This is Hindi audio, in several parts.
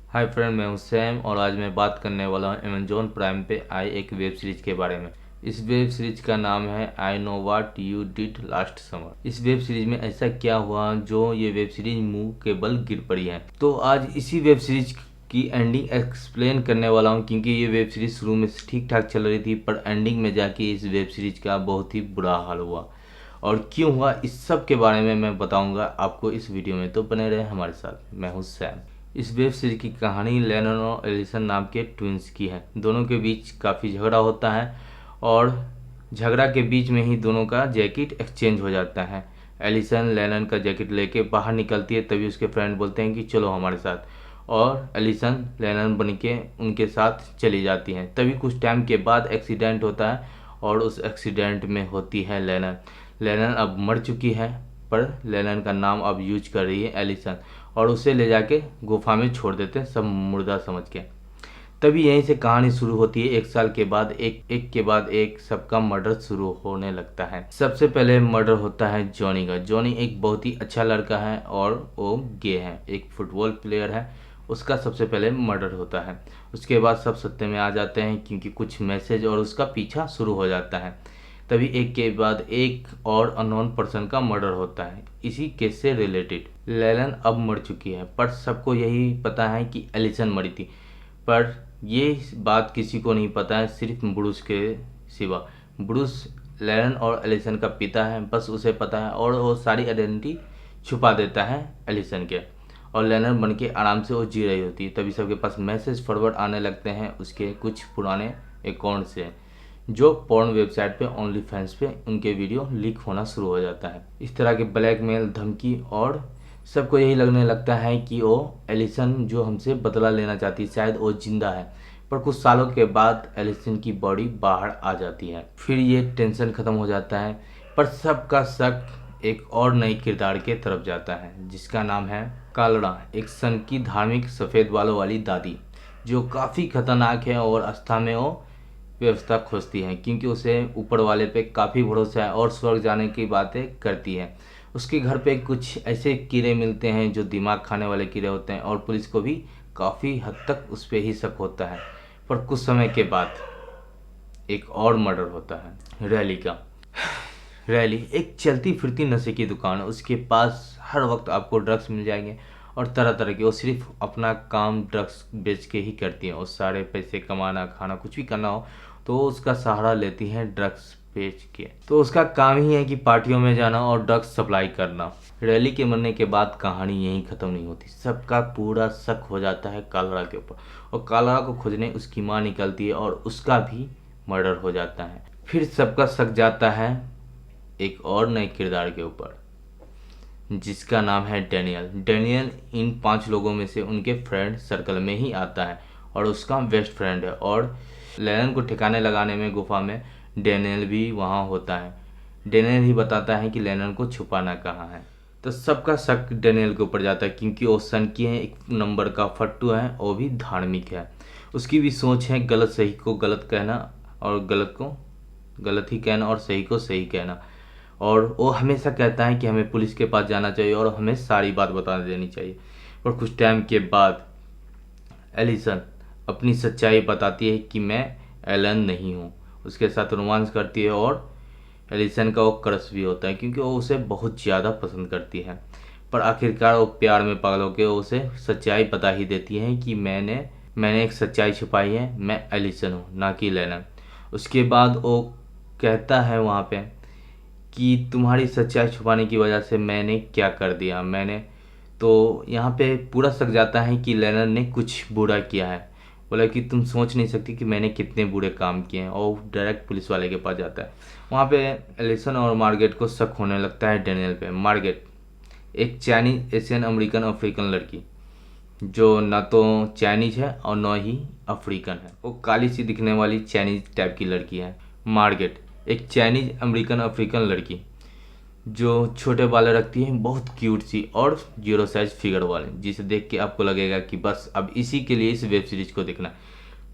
हाय फ्रेंड, मैं हूं सैम और आज मैं बात करने वाला हूं अमेजोन प्राइम पे आई एक वेब सीरीज के बारे में। इस वेब सीरीज का नाम है I know what you did last summer. इस वेब सीरीज में ऐसा क्या हुआ जो ये वेब सीरीज मुंह के बल गिर पड़ी है। तो आज इसी वेब सीरीज की एंडिंग एक्सप्लेन करने वाला हूं, क्योंकि ये वेब सीरीज शुरू में ठीक ठाक चल रही थी पर एंडिंग में जाके इस वेब सीरीज का बहुत ही बुरा हाल हुआ। और क्यों हुआ इस सब के बारे में मैं बताऊंगा आपको इस वीडियो में, तो बने रहे हमारे साथ। मैं हूं सैम। इस वेब सीरीज की कहानी लेनन और एलिसन नाम के ट्विंस की है। दोनों के बीच काफ़ी झगड़ा होता है और झगड़ा के बीच में ही दोनों का जैकेट एक्सचेंज हो जाता है। एलिसन लेनन का जैकेट लेके बाहर निकलती है, तभी उसके फ्रेंड बोलते हैं कि चलो हमारे साथ, और एलिसन लेनन बन के उनके साथ चली जाती हैं। तभी कुछ टाइम के बाद एक्सीडेंट होता है और उस एक्सीडेंट में होती है लेनन। लेनन अब मर चुकी है पर लेनन का नाम अब यूज कर रही है एलिसन, और उसे ले जाके गुफा में छोड़ देते हैं सब मुर्दा समझ के। तभी यहीं से कहानी शुरू होती है। एक साल के बाद एक के बाद एक सबका मर्डर शुरू होने लगता है। सबसे पहले मर्डर होता है जॉनी का। जॉनी एक बहुत ही अच्छा लड़का है और वो गे है, एक फुटबॉल प्लेयर है। उसका सबसे पहले मर्डर होता है। उसके बाद सब सत्ते में आ जाते हैं क्योंकि कुछ मैसेज और उसका पीछा शुरू हो जाता है। तभी एक के बाद एक और अननोन पर्सन का मर्डर होता है इसी केस से रिलेटेड। लेलन अब मर चुकी है पर सबको यही पता है कि एलिसन मरी थी, पर ये बात किसी को नहीं पता है, सिर्फ ब्रूस के सिवा। ब्रूस लेलन और एलिसन का पिता है, बस उसे पता है और वो सारी आइडेंटिटी छुपा देता है एलिसन के, और लेनन बन के आराम से वो जी रही होती है। तभी सबके पास मैसेज फॉरवर्ड आने लगते हैं उसके कुछ पुराने अकाउंट से, जो पॉर्न वेबसाइट पे ओनली फैंस पे उनके वीडियो लीक होना शुरू हो जाता है। इस तरह के ब्लैकमेल, धमकी, और सबको यही लगने लगता है कि वो एलिसन जो हमसे बदला लेना चाहती है, शायद वो जिंदा है। पर कुछ सालों के बाद एलिसन की बॉडी बाहर आ जाती है। फिर ये टेंशन खत्म हो जाता है, पर सबका शक एक और नई किरदार के तरफ जाता है जिसका नाम है कालड़ा, एक सन की धार्मिक सफ़ेद बालों वाली दादी जो काफ़ी खतरनाक है और आस्था में वो व्यवस्था खोजती है, क्योंकि उसे ऊपर वाले पे काफ़ी भरोसा है और स्वर्ग जाने की बातें करती है। उसके घर पे कुछ ऐसे कीड़े मिलते हैं जो दिमाग खाने वाले कीड़े होते हैं, और पुलिस को भी काफ़ी हद तक उस पर ही शक होता है। पर कुछ समय के बाद एक और मर्डर होता है रैली का। रैली एक चलती फिरती नशे की दुकान है। उसके पास हर वक्त आपको ड्रग्स मिल जाएंगे और तरह तरह के। वो सिर्फ अपना काम ड्रग्स बेच के ही करती हैं, और सारे पैसे कमाना, खाना, कुछ भी करना हो तो उसका सहारा लेती हैं ड्रग्स बेच के। तो उसका काम ही है कि पार्टियों में जाना और ड्रग्स सप्लाई करना। रैली के मरने के बाद कहानी यहीं ख़त्म नहीं होती। सबका पूरा शक हो जाता है कालरा के ऊपर, और कालरा को खोजने उसकी माँ निकलती है और उसका भी मर्डर हो जाता है। फिर सबका शक जाता है एक और नए किरदार के ऊपर जिसका नाम है डैनियल। डैनियल इन 5 लोगों में से उनके फ्रेंड सर्कल में ही आता है और उसका बेस्ट फ्रेंड है, और लेनन को ठिकाने लगाने में गुफा में डैनियल भी वहाँ होता है। डैनियल ही बताता है कि लेनन को छुपाना कहाँ है। तो सबका शक डैनियल के ऊपर जाता है क्योंकि वो सन की है, एक नंबर का फट्टू है, वो भी धार्मिक है। उसकी भी सोच है गलत सही को गलत कहना और गलत को गलत ही कहना और सही को सही कहना। और वो हमेशा कहता है कि हमें पुलिस के पास जाना चाहिए और हमें सारी बात बता देनी चाहिए। और कुछ टाइम के बाद एलिसन अपनी सच्चाई बताती है कि मैं एलन नहीं हूँ। उसके साथ रोमांस करती है और एलिसन का वो क्रश भी होता है क्योंकि वो उसे बहुत ज़्यादा पसंद करती है। पर आखिरकार वो प्यार में पागल होकर उसे सच्चाई बता ही देती है कि मैंने एक सच्चाई छुपाई है, मैं एलिसन हूँ ना कि लेनन। उसके बाद वो कहता है वहाँ पे कि तुम्हारी सच्चाई छुपाने की वजह से मैंने क्या कर दिया। मैंने तो यहाँ पे पूरा शक जाता है कि लेनन ने कुछ बुरा किया है। बोला कि तुम सोच नहीं सकती कि मैंने कितने बुरे काम किए हैं, और डायरेक्ट पुलिस वाले के पास जाता है। वहाँ पे एलिसन और मार्गेट को शक होने लगता है डैनियल पे। मार्गेट एक चाइनीज एशियन अमेरिकन अफ्रीकन लड़की जो ना तो चाइनीज है और न ही अफ्रीकन है। वो काली सी दिखने वाली चाइनीज टाइप की लड़की है। मार्गेट एक चाइनीज अमेरिकन अफ्रीकन लड़की जो छोटे बाल रखती है, बहुत क्यूट सी और जीरो साइज फिगर वाले, जिसे देख के आपको लगेगा कि बस अब इसी के लिए इस वेब सीरीज को देखना।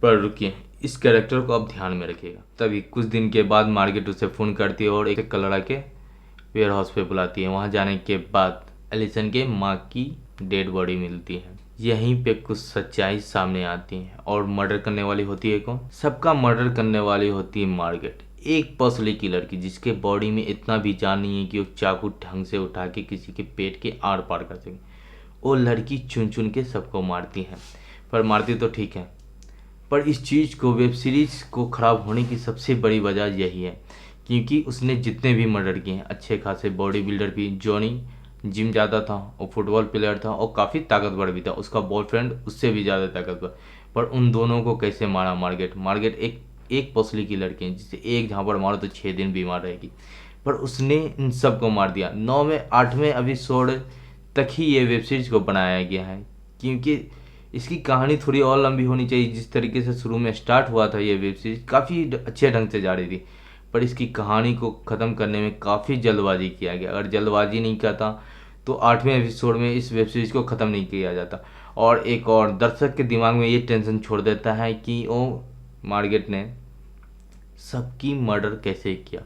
पर रुकिए, इस कैरेक्टर को आप ध्यान में रखिएगा। तभी कुछ दिन के बाद मार्गेट उसे फ़ोन करती है और एक कलड़ा के वेयर हाउस पे बुलाती है। वहाँ जाने के बाद एलिसन के माँ की डेड बॉडी मिलती है। यहीं पे कुछ सच्चाई सामने आती है। और मर्डर करने वाली होती है कौन? सबका मर्डर करने वाली होती है मार्गेट, एक पसली की लड़की जिसके बॉडी में इतना भी जान नहीं है कि वो चाकू ढंग से उठा के किसी के पेट के आर पार कर सके। वो लड़की चुन चुन के सबको मारती है, पर मारती तो ठीक है, पर इस चीज़ को, वेब सीरीज़ को ख़राब होने की सबसे बड़ी वजह यही है क्योंकि उसने जितने भी मर्डर किए हैं, अच्छे खासे बॉडी बिल्डर भी, जॉनी जिम ज़्यादा था और फुटबॉल प्लेयर था और काफ़ी ताकतवर भी था, उसका बॉयफ्रेंड उससे भी ज़्यादा ताकतवर, पर उन दोनों को कैसे मारा मार्गेट एक पसली की लड़की है जिसे एक झापड़ मारो तो 6 दिन बीमार रहेगी, पर उसने इन सबको मार दिया। 9वें 8वें एपिसोड तक ही ये वेब सीरीज़ को बनाया गया है क्योंकि इसकी कहानी थोड़ी और लंबी होनी चाहिए। जिस तरीके से शुरू में स्टार्ट हुआ था ये वेब सीरीज़ काफ़ी अच्छे ढंग से जा रही थी, पर इसकी कहानी को ख़त्म करने में काफ़ी जल्दबाजी किया गया। अगर जल्दबाजी नहीं करता तो 8वें एपिसोड में इस वेब सीरीज़ को ख़त्म नहीं किया जाता। और एक और दर्शक के दिमाग में ये टेंशन छोड़ देता है कि ओ मार्गेट ने सबकी मर्डर कैसे किया।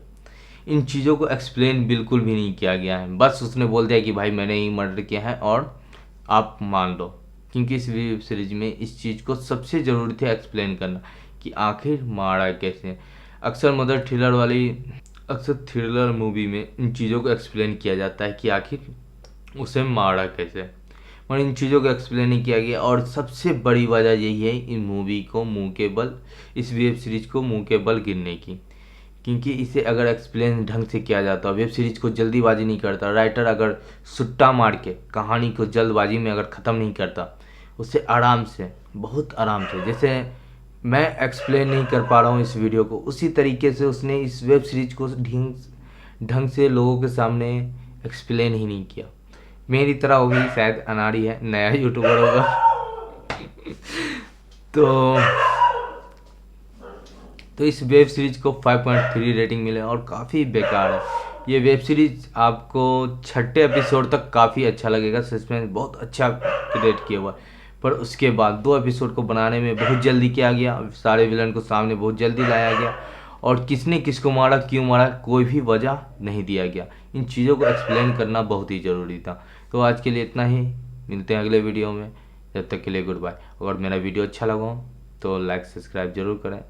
इन चीज़ों को एक्सप्लेन बिल्कुल भी नहीं किया गया है, बस उसने बोल दिया कि भाई मैंने ही मर्डर किया है और आप मान लो, क्योंकि इस वेब सीरीज में इस चीज़ को सबसे ज़रूरी था एक्सप्लेन करना कि आखिर मारा कैसे। अक्सर मदर थ्रिलर वाली अक्सर थ्रिलर मूवी में इन चीज़ों को एक्सप्लेन किया जाता है कि आखिर उसे मारा कैसे, और इन चीज़ों को एक्सप्लेन नहीं किया गया। और सबसे बड़ी वजह यही है इन मूवी को मुंह के बल, इस वेब सीरीज को मुंह के बल गिरने की, क्योंकि इसे अगर एक्सप्लेन ढंग से किया जाता, वेब सीरीज को जल्दीबाजी नहीं करता, राइटर अगर सुट्टा मार के कहानी को जल्दबाजी में अगर ख़त्म नहीं करता, उसे आराम से, बहुत आराम से, जैसे मैं एक्सप्लेन नहीं कर पा रहा हूँ इस वीडियो को, उसी तरीके से उसने इस वेब सीरीज को ढंग से लोगों के सामने एक्सप्लेन ही नहीं किया। मेरी तरह वो भी शायद अनाड़ी है, नया यूट्यूबर होगा तो इस वेब सीरीज को 5.3 रेटिंग मिले और काफ़ी बेकार है ये वेब सीरीज। आपको 6ठे एपिसोड तक काफ़ी अच्छा लगेगा, सस्पेंस बहुत अच्छा क्रिएट किया हुआ है, पर उसके बाद 2 एपिसोड को बनाने में बहुत जल्दी किया गया, सारे विलन को सामने बहुत जल्दी लाया गया और किसने किसको मारा, क्यों मारा, कोई भी वजह नहीं दिया गया। इन चीज़ों को एक्सप्लेन करना बहुत ही ज़रूरी था। तो आज के लिए इतना ही, मिलते हैं अगले वीडियो में, जब तक के लिए गुड बाय। अगर मेरा वीडियो अच्छा लगा हो तो लाइक सब्सक्राइब जरूर करें।